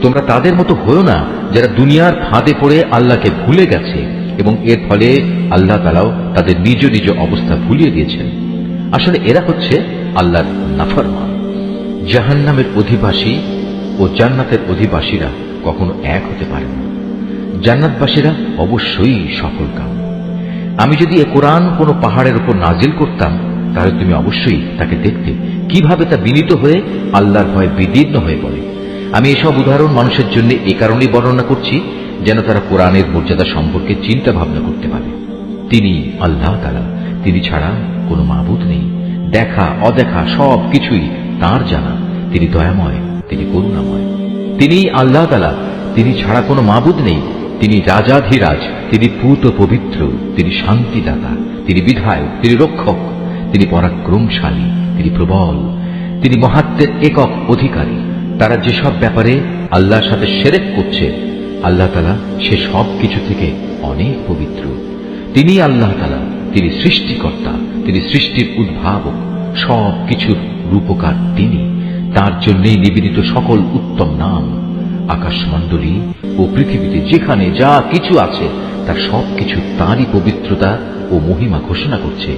তোমরা তাদের মতো হয়েও না যারা দুনিয়ার ফাঁদে পড়ে আল্লাহকে ভুলে গেছে এবং এর ফলে আল্লাহ তাআলাও তাদের নিজ নিজ অবস্থা ভুলিয়ে দিয়েছেন। আসলে এরা হচ্ছে আল্লাহর নাফরমান। জাহান্নামের অধিবাসী ও জান্নাতের অধিবাসীরা কখনো এক হতে পারে না। জান্নাতবাসীরা অবশ্যই সফল কাম। আমি যদি এ কোরআন কোনো পাহাড়ের উপর নাজিল করতাম, তাহলে তুমি অবশ্যই তাকে দেখতে কিভাবে তা বিনীত হয়ে আল্লাহর ভয়ে বিদীর্ণ হয়ে পড়ে। আমি এসব উদাহরণ মানুষের জন্য এ কারণেই বর্ণনা করছি যেন তারা কোরআনের মর্যাদা সম্পর্কে চিন্তা ভাবনা করতে পারে। তিনি আল্লাহ তাআলা, তিনি ছাড়া কোনো মাবুদ নেই। দেখা অদেখা সব কিছুই তাঁর জানা। তিনি দয়াময়, তিনি করুণাময়। তিনি আল্লাহ তাআলা, তিনি ছাড়া কোনো মাবুদ নেই। তিনি রাজাধিরাজ, তিনি পূত পবিত্র, তিনি শান্তিদাতা, তিনি বিধায়ক, তিনি রক্ষক, তিনি পরাক্রমশালী, তিনি প্রবল, তিনি মহাত্মের একক অধিকারী। তারা যেসব ব্যাপারে আল্লাহর সাথে শিরক করছে, আল্লাহ তাআলা সে সব কিছু থেকে অনেক পবিত্র। তিনি আল্লাহ তাআলা, তিনি সৃষ্টিকর্তা, তিনি সৃষ্টির উদ্ভাবক, সব কিছুর রূপকার তিনি। তার জন্যই নিবেদিত সকল উত্তম নাম। আকাশমণ্ডলী ও পৃথিবীতে যেখানে যা কিছু আছে তার সবকিছু তাঁরই পবিত্রতা ও মহিমা ঘোষণা করছে।